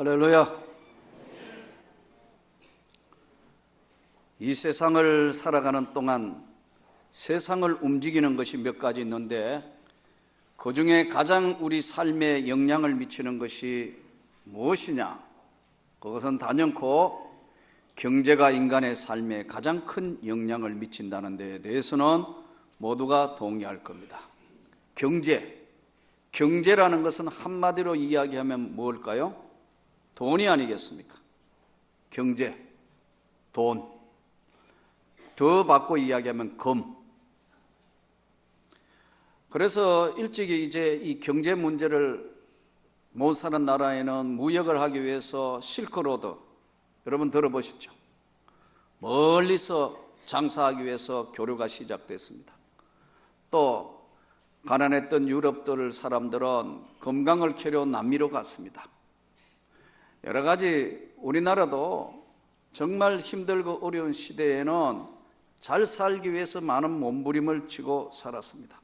할렐루야. 이 세상을 살아가는 동안 세상을 움직이는 것이 몇 가지 있는데 그 중에 가장 우리 삶에 영향을 미치는 것이 무엇이냐? 그것은 단연코 경제가 인간의 삶에 가장 큰 영향을 미친다는 데에 대해서는 모두가 동의할 겁니다. 경제라는 것은 한마디로 이야기하면 뭘까요? 돈이 아니겠습니까? 경제, 돈. 더 바꿔 이야기하면 금. 그래서 일찍이 이제 이 경제 문제를 못 사는 나라에는 무역을 하기 위해서 실크로드, 여러분 들어보셨죠? 멀리서 장사하기 위해서 교류가 시작됐습니다. 또 가난했던 유럽들 사람들은 금강을 캐러 남미로 갔습니다. 여러 가지 우리나라도 정말 힘들고 어려운 시대에는 잘 살기 위해서 많은 몸부림을 치고 살았습니다.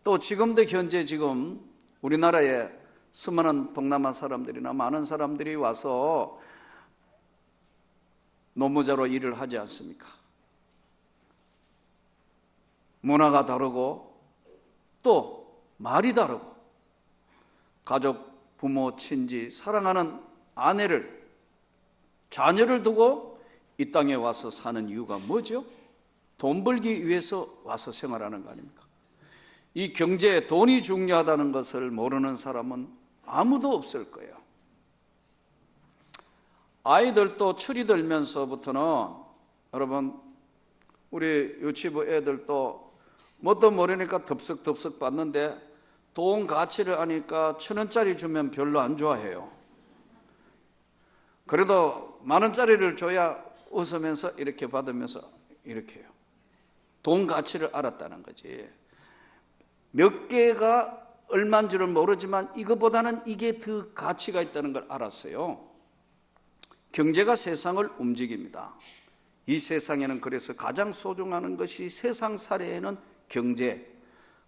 또 지금도 현재 지금 우리나라에 수많은 동남아 사람들이나 많은 사람들이 와서 노무자로 일을 하지 않습니까? 문화가 다르고 또 말이 다르고 가족, 부모, 친지, 사랑하는 아내를, 자녀를 두고 이 땅에 와서 사는 이유가 뭐죠? 돈 벌기 위해서 와서 생활하는 거 아닙니까? 이 경제에 돈이 중요하다는 것을 모르는 사람은 아무도 없을 거예요. 아이들도 철이 들면서부터는 여러분 우리 유치부 애들도 뭣도 모르니까 덥석덥석 받는데 돈 가치를 아니까 1,000원짜리 주면 별로 안 좋아해요. 그래도 10,000원짜리를 줘야 웃으면서 이렇게 받으면서 이렇게 해요. 돈 가치를 알았다는 거지. 몇 개가 얼마인 줄은 모르지만 이거보다는 이게 더 가치가 있다는 걸 알았어요. 경제가 세상을 움직입니다. 이 세상에는 그래서 가장 소중한 것이 세상 살이에는 경제.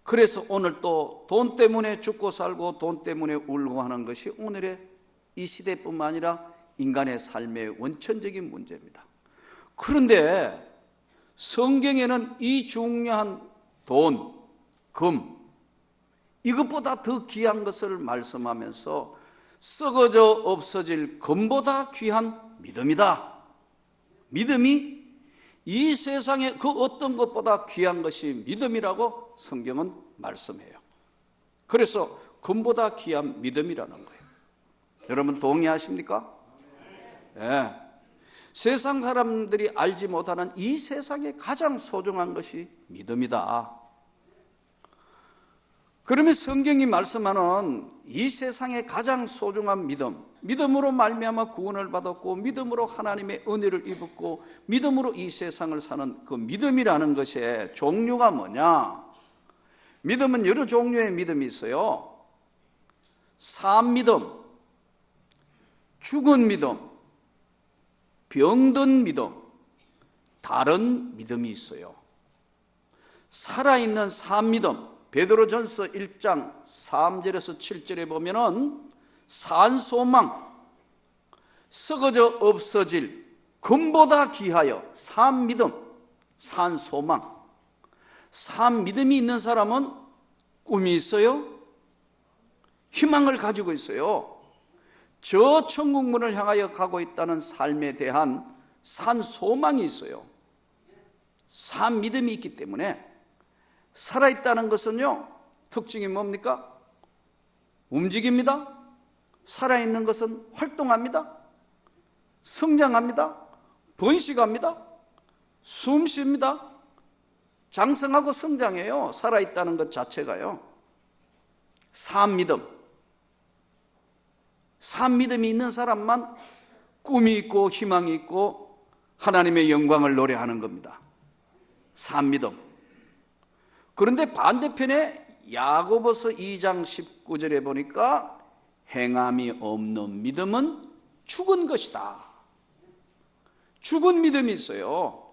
그래서 오늘 또 돈 때문에 죽고 살고 돈 때문에 울고 하는 것이 오늘의 이 시대뿐만 아니라 인간의 삶의 원천적인 문제입니다. 그런데 성경에는 이 중요한 돈, 금, 이것보다 더 귀한 것을 말씀하면서 썩어져 없어질 금보다 귀한 믿음이다. 믿음이 이 세상에 그 어떤 것보다 귀한 것이 믿음이라고 성경은 말씀해요. 그래서 금보다 귀한 믿음이라는 거예요. 여러분 동의하십니까? 네. 세상 사람들이 알지 못하는 이 세상에 가장 소중한 것이 믿음이다. 그러면 성경이 말씀하는 이 세상에 가장 소중한 믿음으로 말미암아 구원을 받았고 믿음으로 하나님의 은혜를 입었고 믿음으로 이 세상을 사는 그 믿음이라는 것의 종류가 뭐냐? 믿음은 여러 종류의 믿음이 있어요. 산 믿음, 죽은 믿음, 병든 믿음, 다른 믿음이 있어요. 살아있는 산 믿음, 베드로전서 1장 3절에서 7절에 보면은 산소망, 썩어져 없어질 금보다 귀하여 산 믿음, 산소망. 산 믿음이 있는 사람은 꿈이 있어요. 희망을 가지고 있어요. 저 천국문을 향하여 가고 있다는 삶에 대한 산소망이 있어요. 산 믿음이 있기 때문에 살아있다는 것은요, 특징이 뭡니까? 움직입니다. 살아있는 것은 활동합니다. 성장합니다. 번식합니다. 숨 쉽니다. 장성하고 성장해요. 살아있다는 것 자체가요. 산 믿음. 산 믿음이 있는 사람만 꿈이 있고 희망이 있고 하나님의 영광을 노래하는 겁니다. 산 믿음. 그런데 반대편에 야고보서 2장 19절에 보니까 행함이 없는 믿음은 죽은 것이다. 죽은 믿음이 있어요.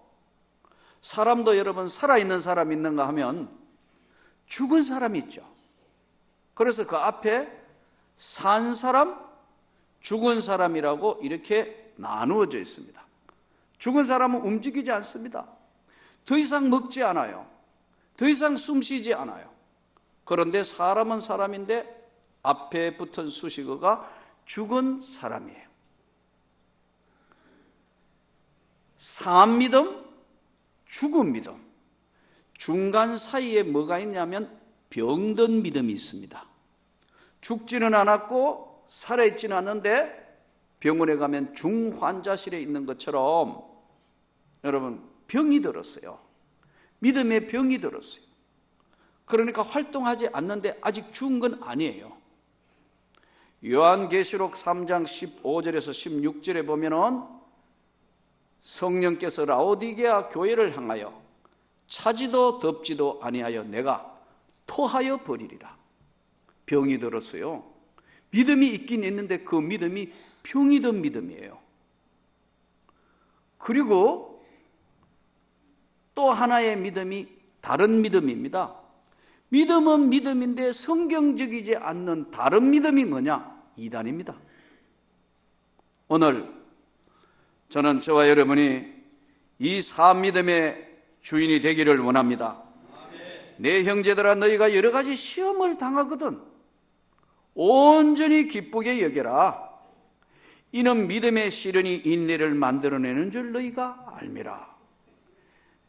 사람도 여러분 살아있는 사람 있는가 하면 죽은 사람이 있죠. 그래서 그 앞에 산 사람, 죽은 사람이라고 이렇게 나누어져 있습니다. 죽은 사람은 움직이지 않습니다. 더 이상 먹지 않아요. 더 이상 숨 쉬지 않아요. 그런데 사람은 사람인데 앞에 붙은 수식어가 죽은 사람이에요. 산 믿음, 죽은 믿음. 중간 사이에 뭐가 있냐면 병든 믿음이 있습니다. 죽지는 않았고 살아있지는 않는데 병원에 가면 중환자실에 있는 것처럼 여러분 병이 들었어요. 믿음의 병이 들었어요. 그러니까 활동하지 않는데 아직 죽은 건 아니에요. 요한계시록 3장 15절에서 16절에 보면은 성령께서 라오디게아 교회를 향하여 차지도 덥지도 아니하여 내가 토하여 버리리라. 병이 들었어요. 믿음이 있긴 있는데 그 믿음이 병이 든 믿음이에요. 그리고 또 하나의 믿음이 다른 믿음입니다. 믿음은 믿음인데 성경적이지 않는 다른 믿음이 뭐냐? 이단입니다. 오늘 저는 저와 여러분이 이 산 믿음의 주인이 되기를 원합니다. 내 형제들아, 너희가 여러 가지 시험을 당하거든 온전히 기쁘게 여겨라. 이는 믿음의 시련이 인내를 만들어내는 줄 너희가 알미라.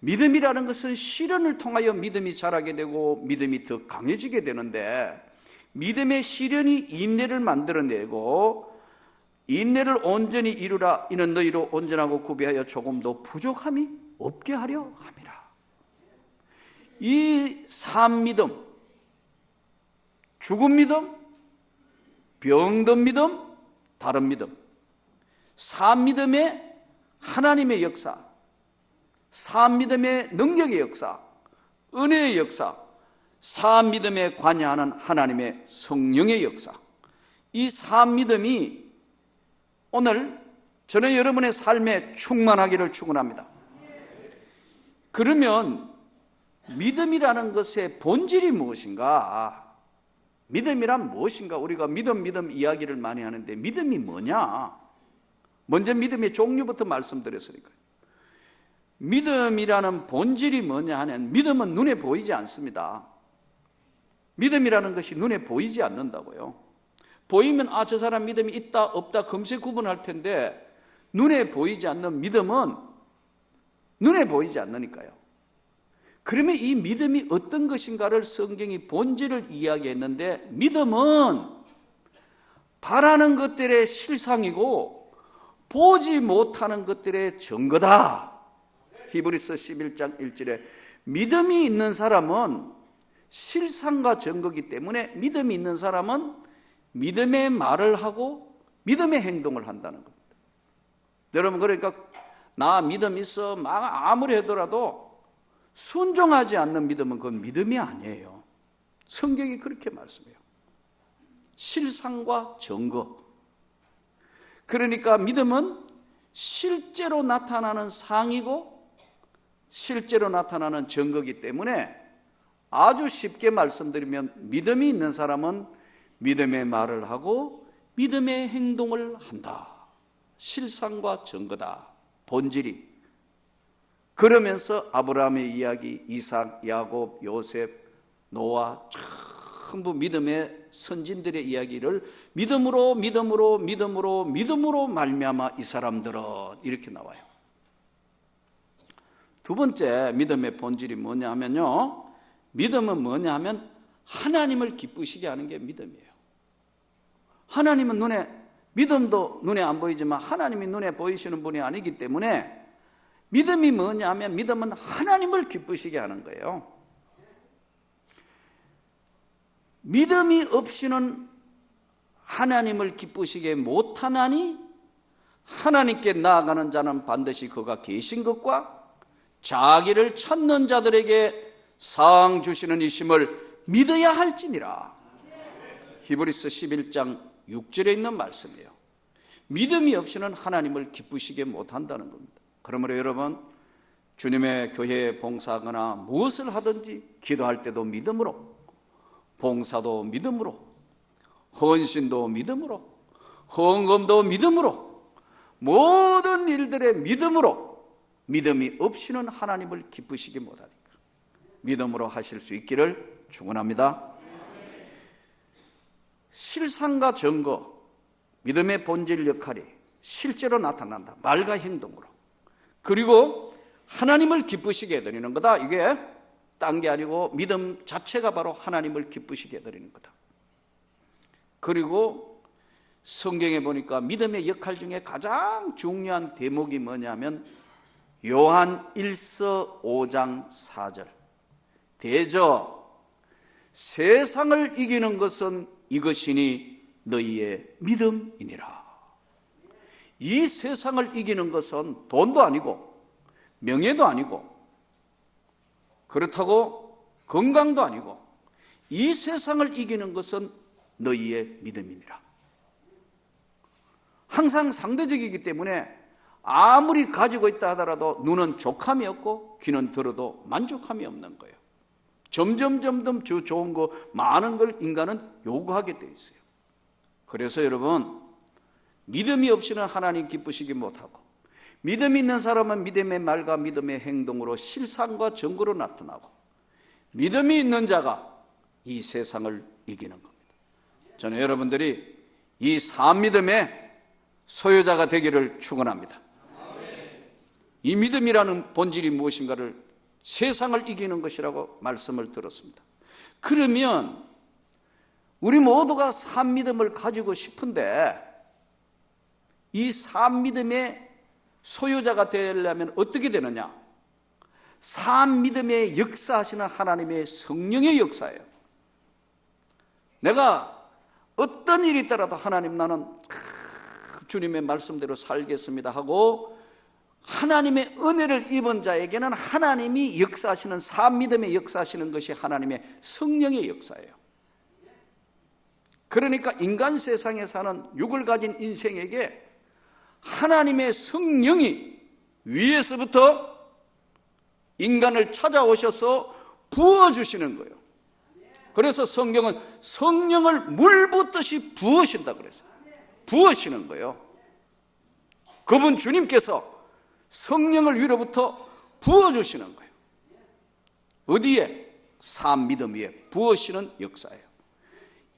믿음이라는 것은 시련을 통하여 믿음이 자라게 되고 믿음이 더 강해지게 되는데, 믿음의 시련이 인내를 만들어내고 인내를 온전히 이루라. 이는 너희로 온전하고 구비하여 조금도 부족함이 없게 하려 함이라. 이 산 믿음, 죽은 믿음, 병든 믿음, 다른 믿음, 산 믿음의 하나님의 역사, 산 믿음의 능력의 역사, 은혜의 역사, 산 믿음에 관여하는 하나님의 성령의 역사, 이 산 믿음이 오늘 저는 여러분의 삶에 충만하기를 축원합니다. 그러면 믿음이라는 것의 본질이 무엇인가? 믿음이란 무엇인가? 우리가 믿음 이야기를 많이 하는데 믿음이 뭐냐? 먼저 믿음의 종류부터 말씀드렸으니까요. 믿음이라는 본질이 뭐냐 하면, 믿음은 눈에 보이지 않습니다. 믿음이라는 것이 눈에 보이지 않는다고요. 보이면 저 사람 믿음이 있다 없다 금세 구분할 텐데, 눈에 보이지 않는 믿음은 눈에 보이지 않으니까요. 그러면 이 믿음이 어떤 것인가를 성경이 본질을 이야기했는데, 믿음은 바라는 것들의 실상이고 보지 못하는 것들의 증거다. 히브리서 11장 1절에 믿음이 있는 사람은 실상과 증거이기 때문에 믿음이 있는 사람은 믿음의 말을 하고 믿음의 행동을 한다는 겁니다. 여러분, 그러니까 나 믿음 있어 막 아무리 하더라도 순종하지 않는 믿음은 그건 믿음이 아니에요. 성경이 그렇게 말씀해요. 실상과 증거. 그러니까 믿음은 실제로 나타나는 상이고 실제로 나타나는 증거이기 때문에 아주 쉽게 말씀드리면, 믿음이 있는 사람은 믿음의 말을 하고 믿음의 행동을 한다. 실상과 증거다. 본질이. 그러면서 아브라함의 이야기, 이삭, 야곱, 요셉, 노아, 전부 믿음의 선진들의 이야기를 믿음으로 말미암아 이 사람들은 이렇게 나와요. 두 번째 믿음의 본질이 뭐냐 하면요, 믿음은 뭐냐 하면 하나님을 기쁘시게 하는 게 믿음이에요. 하나님은 믿음도 눈에 안 보이지만 하나님이 눈에 보이시는 분이 아니기 때문에 믿음이 뭐냐 하면, 믿음은 하나님을 기쁘시게 하는 거예요. 믿음이 없이는 하나님을 기쁘시게 못하나니, 하나님께 나아가는 자는 반드시 그가 계신 것과 자기를 찾는 자들에게 상 주시는 이심을 믿어야 할지니라. 히브리서 11장 6절에 있는 말씀이에요. 믿음이 없이는 하나님을 기쁘시게 못한다는 겁니다. 그러므로 여러분, 주님의 교회에 봉사하거나 무엇을 하든지 기도할 때도 믿음으로, 봉사도 믿음으로, 헌신도 믿음으로, 헌금도 믿음으로, 모든 일들의 믿음으로, 믿음이 없이는 하나님을 기쁘시게 못하니까 믿음으로 하실 수 있기를 축원합니다. 실상과 증거, 믿음의 본질 역할이 실제로 나타난다. 말과 행동으로. 그리고 하나님을 기쁘시게 해드리는 거다. 이게 딴 게 아니고 믿음 자체가 바로 하나님을 기쁘시게 해드리는 거다. 그리고 성경에 보니까 믿음의 역할 중에 가장 중요한 대목이 뭐냐면 요한 1서 5장 4절. 대저 세상을 이기는 것은 이것이니 너희의 믿음이니라. 이 세상을 이기는 것은 돈도 아니고 명예도 아니고 그렇다고 건강도 아니고 이 세상을 이기는 것은 너희의 믿음이니라. 항상 상대적이기 때문에 아무리 가지고 있다 하더라도 눈은 족함이 없고 귀는 들어도 만족함이 없는 거예요. 점점 저 좋은 거 많은 걸 인간은 요구하게 돼 있어요. 그래서 여러분, 믿음이 없이는 하나님 기쁘시기 못하고 믿음이 있는 사람은 믿음의 말과 믿음의 행동으로 실상과 증거로 나타나고 믿음이 있는 자가 이 세상을 이기는 겁니다. 저는 여러분들이 이 산믿음의 소유자가 되기를 축원합니다. 이 믿음이라는 본질이 무엇인가를 세상을 이기는 것이라고 말씀을 들었습니다. 그러면 우리 모두가 산믿음을 가지고 싶은데 이 산믿음의 소유자가 되려면 어떻게 되느냐? 산믿음의 역사하시는 하나님의 성령의 역사예요. 내가 어떤 일이 있더라도 하나님 나는 주님의 말씀대로 살겠습니다 하고 하나님의 은혜를 입은 자에게는 하나님이 역사하시는 산믿음의 역사하시는 것이 하나님의 성령의 역사예요. 그러니까 인간 세상에 사는 육을 가진 인생에게 하나님의 성령이 위에서부터 인간을 찾아오셔서 부어주시는 거예요. 그래서 성경은 성령을 물 붓듯이 부으신다 그랬어요. 부으시는 거예요. 그분 주님께서 성령을 위로부터 부어주시는 거예요. 어디에? 산믿음 위에 부으시는 역사예요.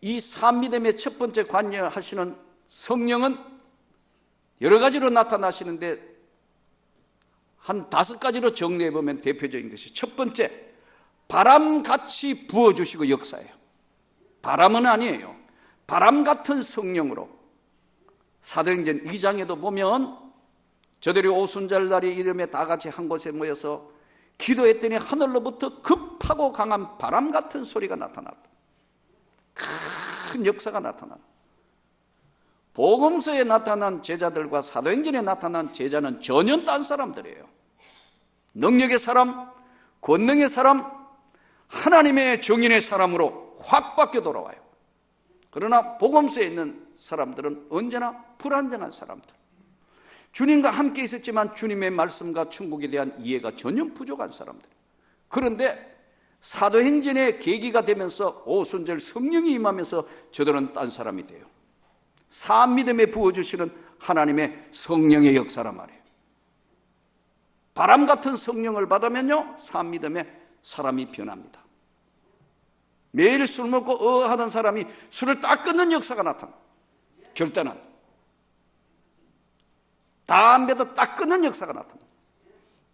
이 산믿음의 첫 번째 관여하시는 성령은 여러 가지로 나타나시는데 한 5가지로 정리해 보면 대표적인 것이 첫 번째, 바람같이 부어주시고 역사예요. 바람은 아니에요. 바람 같은 성령으로. 사도행전 2장에도 보면 저들이 오순절날의 이름에 다 같이 한 곳에 모여서 기도했더니 하늘로부터 급하고 강한 바람 같은 소리가 나타났다. 큰 역사가 나타났다. 복음서에 나타난 제자들과 사도행전에 나타난 제자는 전혀 딴 사람들이에요. 능력의 사람, 권능의 사람, 하나님의 정인의 사람으로 확 바뀌어 돌아와요. 그러나 복음서에 있는 사람들은 언제나 불안정한 사람들, 주님과 함께 있었지만 주님의 말씀과 천국에 대한 이해가 전혀 부족한 사람들. 그런데 사도행전의 계기가 되면서 오순절 성령이 임하면서 저들은 딴 사람이 돼요. 산믿음에 부어주시는 하나님의 성령의 역사란 말이에요. 바람 같은 성령을 받으면요, 산믿음에 사람이 변합니다. 매일 술 먹고 하던 사람이 술을 딱 끊는 역사가 나타납니다. 결단한. 담배도 딱 끊는 역사가 나타납니다.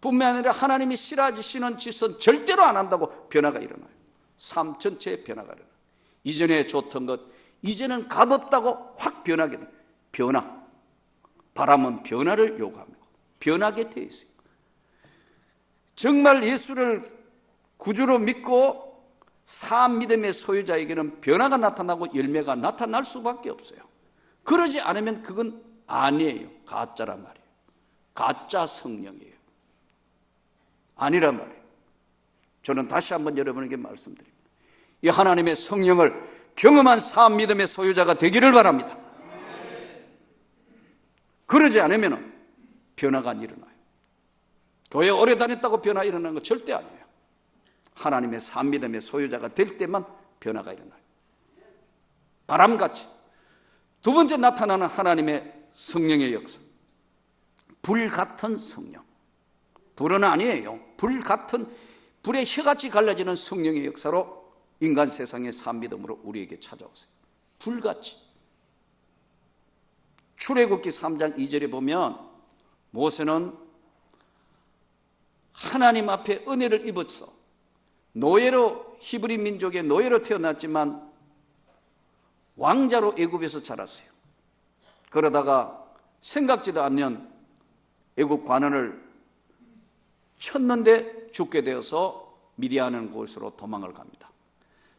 뿐만 아니라 하나님이 싫어지시는 짓은 절대로 안 한다고 변화가 일어나요. 삶 전체에 변화가 일어나요. 이전에 좋던 것, 이제는 값없다고 확 변하게 돼요. 변화. 바람은 변화를 요구합니다. 변하게 돼 있어요. 정말 예수를 구주로 믿고 산믿음의 소유자에게는 변화가 나타나고 열매가 나타날 수밖에 없어요. 그러지 않으면 그건 아니에요. 가짜란 말이에요. 가짜 성령이에요. 아니란 말이에요. 저는 다시 한번 여러분에게 말씀드립니다. 이 하나님의 성령을 경험한 산믿음의 소유자가 되기를 바랍니다. 그러지 않으면 변화가 안 일어나요. 교회 오래 다녔다고 변화 일어나는 거 절대 아니에요. 하나님의 산믿음의 소유자가 될 때만 변화가 일어나요. 바람같이 두 번째 나타나는 하나님의 성령의 역사. 불같은 성령. 불은 아니에요. 불의 혀같이 갈라지는 성령의 역사로 인간 세상의 산 믿음으로 우리에게 찾아오세요. 불같이. 출애굽기 3장 2절에 보면 모세는 하나님 앞에 은혜를 입었어. 노예로, 히브리 민족의 노예로 태어났지만 왕자로 애굽에서 자랐어요. 그러다가 생각지도 않는 애굽 관원을 쳤는데 죽게 되어서 미디안이라는 곳으로 도망을 갑니다.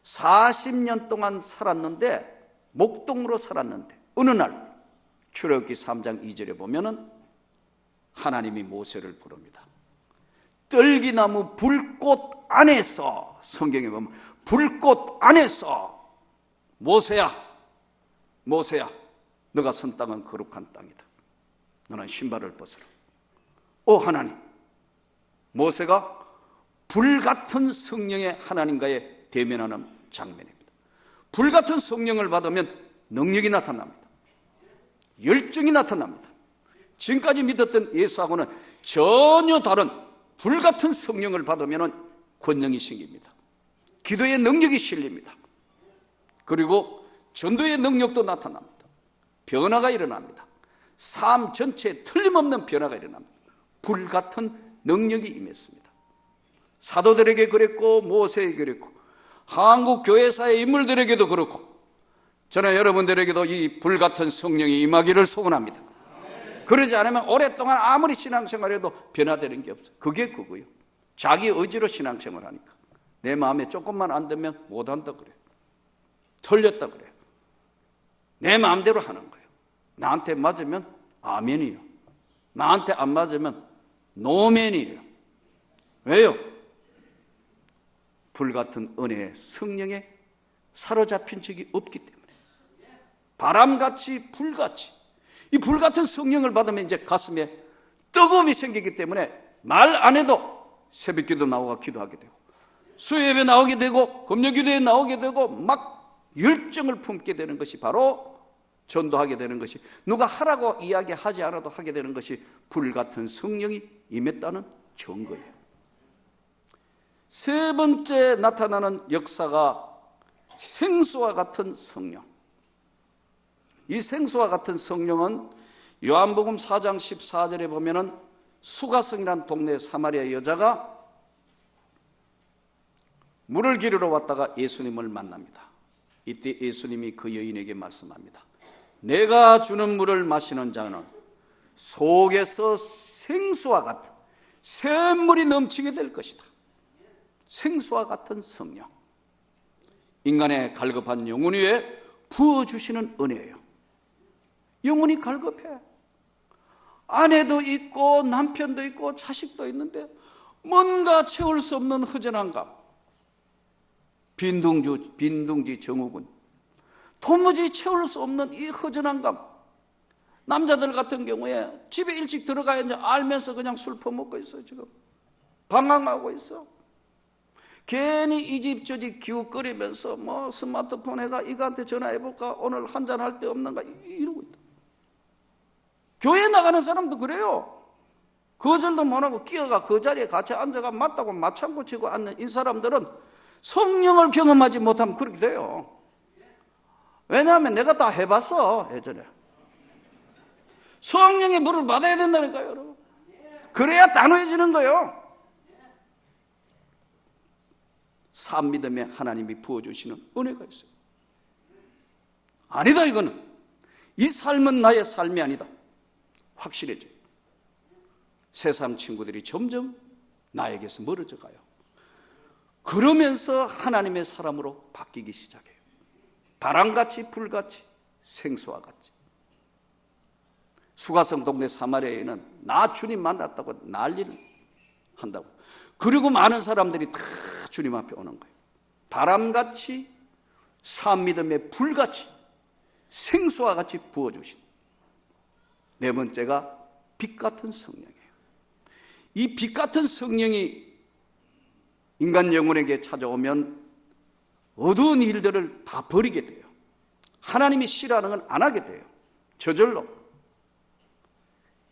40년 동안 살았는데, 목동으로 살았는데 어느 날 출애굽기 3장 2절에 보면은 하나님이 모세를 부릅니다. 떨기나무 불꽃 안에서, 성경에 보면 불꽃 안에서 모세야, 모세야, 너가 선 땅은 거룩한 땅이다. 너는 신발을 벗어라. 오 하나님, 모세가 불같은 성령의 하나님과의 대면하는 장면입니다. 불같은 성령을 받으면 능력이 나타납니다. 열정이 나타납니다. 지금까지 믿었던 예수하고는 전혀 다른 불같은 성령을 받으면 권능이 생깁니다. 기도의 능력이 실립니다. 그리고 전도의 능력도 나타납니다. 변화가 일어납니다. 삶 전체에 틀림없는 변화가 일어납니다. 불같은 능력이 임했습니다. 사도들에게 그랬고 모세에게 그랬고 한국 교회사의 인물들에게도 그렇고 저는 여러분들에게도 이 불같은 성령이 임하기를 소원합니다. 그러지 않으면 오랫동안 아무리 신앙생활해도 변화되는 게 없어요. 그게 그거예요. 자기 의지로 신앙생활 하니까 내 마음에 조금만 안 들면 못한다 그래요. 틀렸다 그래요. 내 마음대로 하는 거예요. 나한테 맞으면 아멘이에요. 나한테 안 맞으면 노멘이에요. 왜요? 불같은 은혜의 성령에 사로잡힌 적이 없기 때문에. 바람같이 불같이 이 불같은 성령을 받으면 이제 가슴에 뜨거움이 생기기 때문에 말 안 해도 새벽기도 나오고 기도하게 되고 수요예배 나오게 되고 금요기도에 나오게 되고 막 열정을 품게 되는 것이 바로 전도하게 되는 것이, 누가 하라고 이야기하지 않아도 하게 되는 것이 불같은 성령이 임했다는 증거예요. 세 번째 나타나는 역사가 생수와 같은 성령. 이 생수와 같은 성령은 요한복음 4장 14절에 보면은 수가성이라는 동네 사마리아 여자가 물을 기르러 왔다가 예수님을 만납니다. 이때 예수님이 그 여인에게 말씀합니다. 내가 주는 물을 마시는 자는 속에서 생수와 같은 샘물이 넘치게 될 것이다. 생수와 같은 성령. 인간의 갈급한 영혼 위에 부어주시는 은혜예요. 영혼이 갈급해. 아내도 있고 남편도 있고 자식도 있는데 뭔가 채울 수 없는 허전한 감. 빈둥지 정우군. 도무지 채울 수 없는 이 허전한 감. 남자들 같은 경우에 집에 일찍 들어가야 이제 알면서 그냥 술 퍼먹고 있어요. 지금 방황하고 있어. 괜히 이 집 저 집 기웃거리면서 뭐 스마트폰 해가 이거한테 전화해볼까, 오늘 한잔 할 데 없는가, 이러고 있다. 교회 나가는 사람도 그래요. 거절도 못하고 끼어가 그 자리에 같이 앉아가 맞다고 맞장구 치고 앉는 이 사람들은 성령을 경험하지 못하면 그렇게 돼요. 왜냐하면 내가 다 해봤어. 예전에 성령의 물을 받아야 된다니까요, 여러분. 그래야 단호해지는 거예요. 산 믿음에 하나님이 부어주시는 은혜가 있어요. 아니다, 이거는 이 삶은 나의 삶이 아니다. 확실해져요. 세상 친구들이 점점 나에게서 멀어져 가요. 그러면서 하나님의 사람으로 바뀌기 시작해요. 바람같이 불같이 생수와 같이. 수가성 동네 사마리아에는 나 주님 만났다고 난리를 한다고. 그리고 많은 사람들이 다 주님 앞에 오는 거예요. 바람같이 산 믿음의 불같이 생수와 같이 부어주신. 네 번째가 빛 같은 성령이에요. 이 빛 같은 성령이 인간 영혼에게 찾아오면 어두운 일들을 다 버리게 돼요. 하나님이 싫어하는 건 안 하게 돼요. 저절로.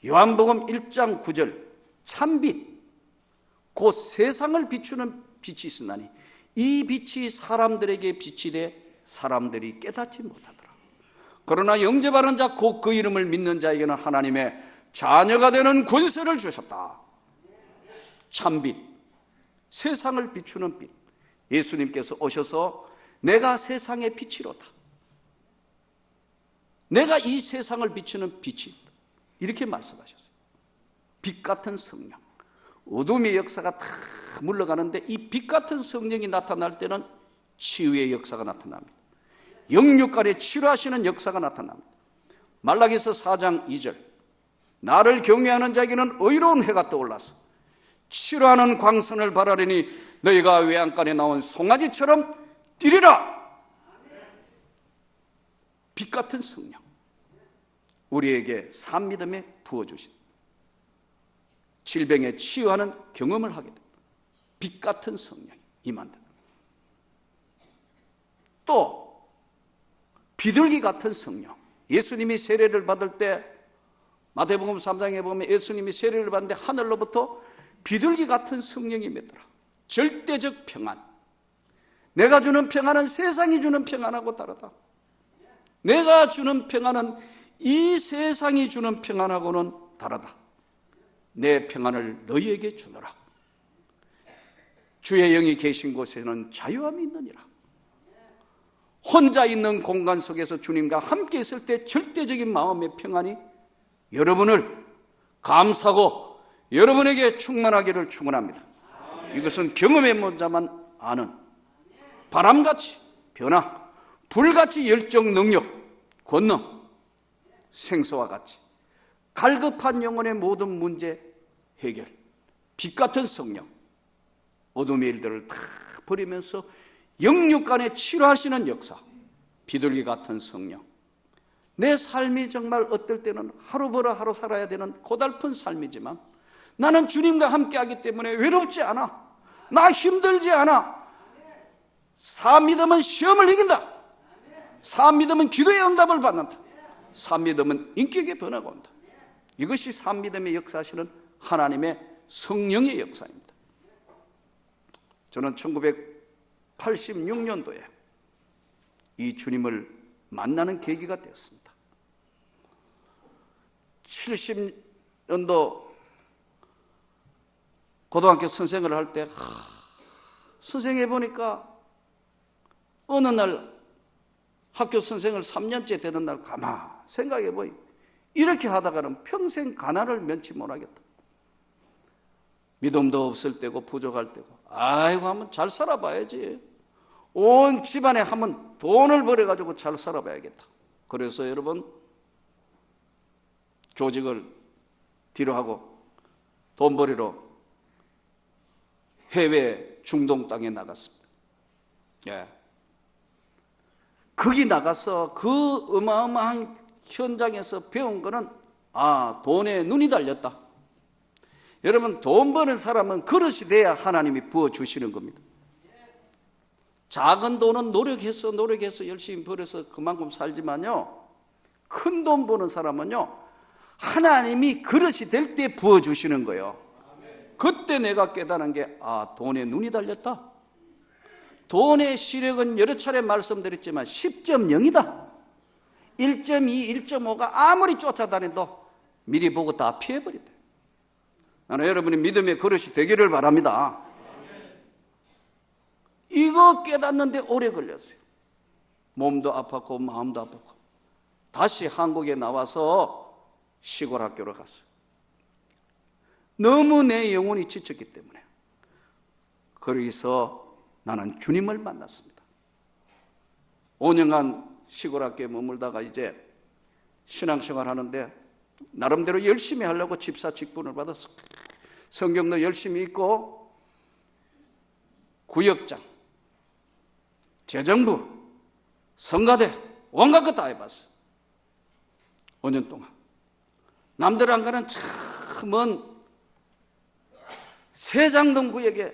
요한복음 1장 9절 참빛 곧 세상을 비추는 빛이 있으나니 이 빛이 사람들에게 빛이 돼 사람들이 깨닫지 못하더라. 그러나 영접하는 자 곧 그 이름을 믿는 자에게는 하나님의 자녀가 되는 권세를 주셨다. 참빛, 세상을 비추는 빛. 예수님께서 오셔서 내가 세상의 빛이로다. 내가 이 세상을 비추는 빛이 이렇게 말씀하셨어요. 빛 같은 성령. 어둠의 역사가 다 물러가는데 이 빛 같은 성령이 나타날 때는 치유의 역사가 나타납니다. 영육간에 치료하시는 역사가 나타납니다. 말라기서 4장 2절 나를 경외하는 자에게는 의로운 해가 떠올라서 치료하는 광선을 바라리니 너희가 외양간에 나온 송아지처럼 뛰리라. 빛 같은 성령, 우리에게 산 믿음에 부어주신 질병에 치유하는 경험을 하게 됩니다. 빛 같은 성령이 임한다. 또 비둘기 같은 성령, 예수님이 세례를 받을 때 마태복음 3장에 보면 예수님이 세례를 받는데 하늘로부터 비둘기 같은 성령이 맺더라. 절대적 평안. 내가 주는 평안은 세상이 주는 평안하고 다르다. 내가 주는 평안은 이 세상이 주는 평안하고는 다르다. 내 평안을 너희에게 주노라. 주의 영이 계신 곳에는 자유함이 있느니라. 혼자 있는 공간 속에서 주님과 함께 있을 때 절대적인 마음의 평안이 여러분을 감싸고 여러분에게 충만하기를 축원합니다. 이것은 경험해 본 자만 아는 바람같이 변화, 불같이 열정, 능력, 권능, 생수와 같이 갈급한 영혼의 모든 문제 해결, 빛 같은 성령, 어둠의 일들을 다 버리면서 영육간에 치료하시는 역사, 비둘기 같은 성령. 내 삶이 정말 어떨 때는 하루 벌어 하루 살아야 되는 고달픈 삶이지만 나는 주님과 함께하기 때문에 외롭지 않아. 나 힘들지 않아. 사 믿음은 시험을 이긴다. 사 믿음은 기도의 응답을 받는다. 사 믿음은 인격의 변화가 온다. 이것이 사 믿음의 역사하시는 하나님의 성령의 역사입니다. 저는 1986년도에 이 주님을 만나는 계기가 되었습니다. 70년도 고등학교 선생을 할 때 선생해 보니까 어느 날 학교 선생을 3년째 되는 날 가만 생각해 보니 이렇게 하다가는 평생 가난을 면치 못하겠다. 믿음도 없을 때고 부족할 때고 아이고 한번 잘 살아봐야지. 온 집안에 한번 돈을 벌여가지고 잘 살아봐야겠다. 그래서 여러분 교직을 뒤로 하고 돈 벌이러 해외 중동 땅에 나갔습니다. 예. 거기 나가서 그 어마어마한 현장에서 배운 거는 돈에 눈이 달렸다. 여러분 돈 버는 사람은 그릇이 돼야 하나님이 부어주시는 겁니다. 작은 돈은 노력해서 열심히 벌어서 그만큼 살지만요, 큰 돈 버는 사람은요 하나님이 그릇이 될 때 부어주시는 거예요. 그때 내가 깨달은 게 돈에 눈이 달렸다. 돈의 시력은 여러 차례 말씀드렸지만 10.0이다 1.2, 1.5가 아무리 쫓아다녀도 미리 보고 다 피해버린다. 나는 여러분이 믿음의 그릇이 되기를 바랍니다. 이거 깨닫는데 오래 걸렸어요. 몸도 아팠고 마음도 아팠고 다시 한국에 나와서 시골 학교로 갔어요. 너무 내 영혼이 지쳤기 때문에. 거기서 나는 주님을 만났습니다. 5년간 시골 학교에 머물다가 이제 신앙생활 하는데 나름대로 열심히 하려고 집사 직분을 받았어. 성경도 열심히 읽고 구역장, 재정부, 성가대 온갖 것 다 해봤어. 5년 동안. 남들 안 가는 참 먼 세장동 구역에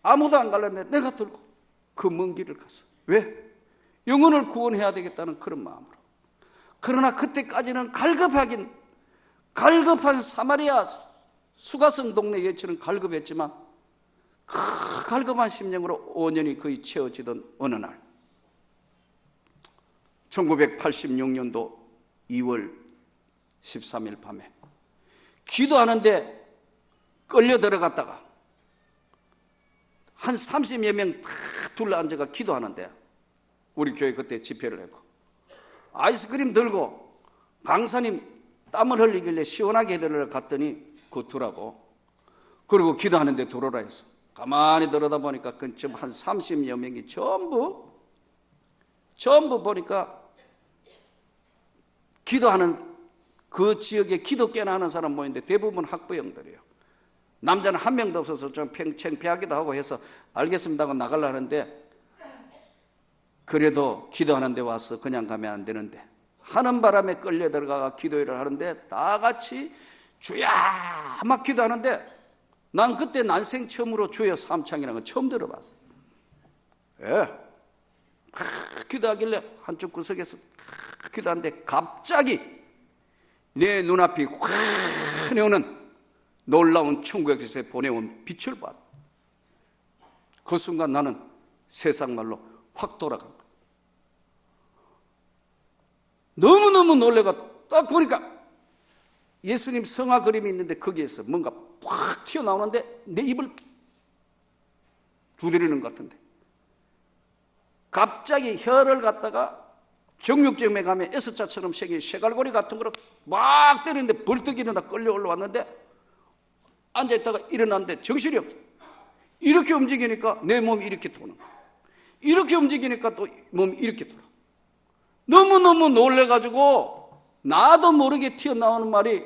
아무도 안 갈랐는데 내가 들고 그 먼 길을 갔어. 왜? 영혼을 구원해야 되겠다는 그런 마음으로. 그러나 그때까지는 갈급한 사마리아 수가성 동네 예치는 갈급했지만 그 갈급한 심령으로 5년이 거의 채워지던 어느 날 1986년도 2월 13일 밤에 기도하는데 끌려 들어갔다가 한 30여 명 다 둘러앉아가 기도하는데 우리 교회 그때 집회를 했고 아이스크림 들고 강사님 땀을 흘리길래 시원하게 해드리러 갔더니 그두라고 그리고 기도하는데 들어오라 했어. 가만히 들여다 보니까 지금 한 30여 명이 전부 보니까 기도하는 그 지역에 기독교나 하는 사람 모였는데 대부분 학부형들이에요. 남자는 한 명도 없어서 좀 창피하기도 하고 해서 알겠습니다 하고 나가려 하는데 그래도 기도하는 데 와서 그냥 가면 안 되는데 하는 바람에 끌려 들어가 기도회를 하는데 다 같이 주야 막 기도하는데 난 그때 난생 처음으로 주여 삼창이라는 거 처음 들어봤어요. 기도하길래 한쪽 구석에서 기도하는데 갑자기 내 눈앞이 환해오는 놀라운 천국에서 보내온 빛을 봤다. 그 순간 나는 세상 말로 확 돌아간 거야. 너무너무 놀래가 딱 보니까 예수님 성화 그림이 있는데 거기에서 뭔가 확 튀어나오는데 내 입을 두드리는 것 같은데 갑자기 혀를 갖다가 정육점에 가면 S자처럼 생긴 쇠갈고리 같은 거로 막 때리는데 벌떡 일어나 끌려 올라왔는데 앉아있다가 일어났는데 정신이 없어. 이렇게 움직이니까 내 몸이 이렇게 도는 거야. 이렇게 움직이니까 또 몸이 이렇게 돌아. 너무너무 놀래가지고 나도 모르게 튀어나오는 말이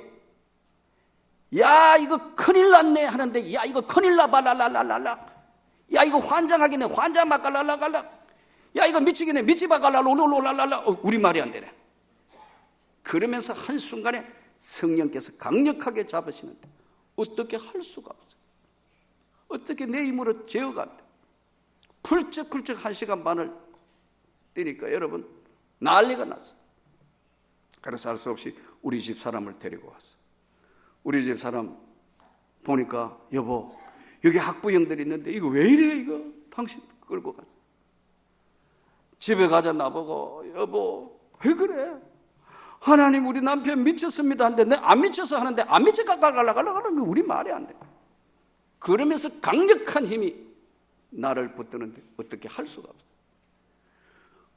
야 이거 큰일 났네 하는데 야 이거 큰일 나봐 랄랄랄랄라 야 이거 환장하겠네 환장 바깔랄랄랄라 야 이거 미치겠네 미치바깔랄랄랄랄라 우리 말이 안 되네. 그러면서 한순간에 성령께서 강력하게 잡으시는데 어떻게 할 수가 없어요. 어떻게 내 힘으로 제어간다. 훌쩍훌쩍 1시간 반을 뛰니까 여러분 난리가 났어요. 그래서 할 수 없이 우리 집 사람을 데리고 왔어. 우리 집 사람 보니까 여보 여기 학부형들이 있는데 이거 왜 이래 이거 당신 끌고 갔어. 집에 가자 나보고 여보 왜 그래 하나님 우리 남편 미쳤습니다 하는데 내가 안 미쳐서 하는데 안 미쳐가 가려가는 게 우리 말이 안 돼. 그러면서 강력한 힘이 나를 붙드는데 어떻게 할 수가 없어.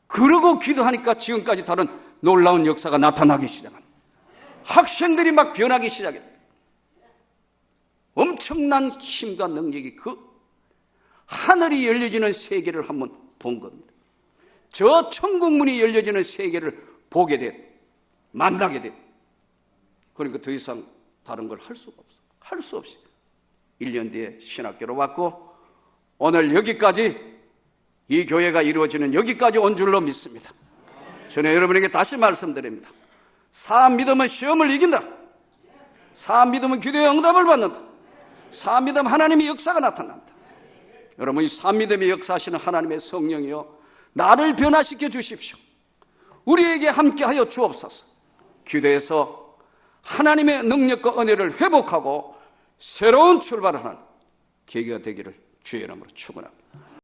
그러고 기도하니까 지금까지 다른 놀라운 역사가 나타나기 시작합니다. 학생들이 막 변하기 시작했다. 엄청난 힘과 능력이 그 하늘이 열려지는 세계를 한번 본 겁니다. 저 천국문이 열려지는 세계를 보게 됐 만나게 됐. 그러니까 더 이상 다른 걸 할 수가 없어. 할 수 없이 1년 뒤에 신학교로 왔고 오늘 여기까지 이 교회가 이루어지는 여기까지 온 줄로 믿습니다. 저는 여러분에게 다시 말씀드립니다. 사람 믿으면 시험을 이긴다. 사람 믿으면 기도의 응답을 받는다. 사람 믿으면 하나님의 역사가 나타난다. 여러분 이 사람 믿음의 역사하시는 하나님의 성령이요 나를 변화시켜 주십시오. 우리에게 함께하여 주옵소서. 기도해서 하나님의 능력과 은혜를 회복하고 새로운 출발을 하는 계기가 되기를 주의 이름으로 축원합니다.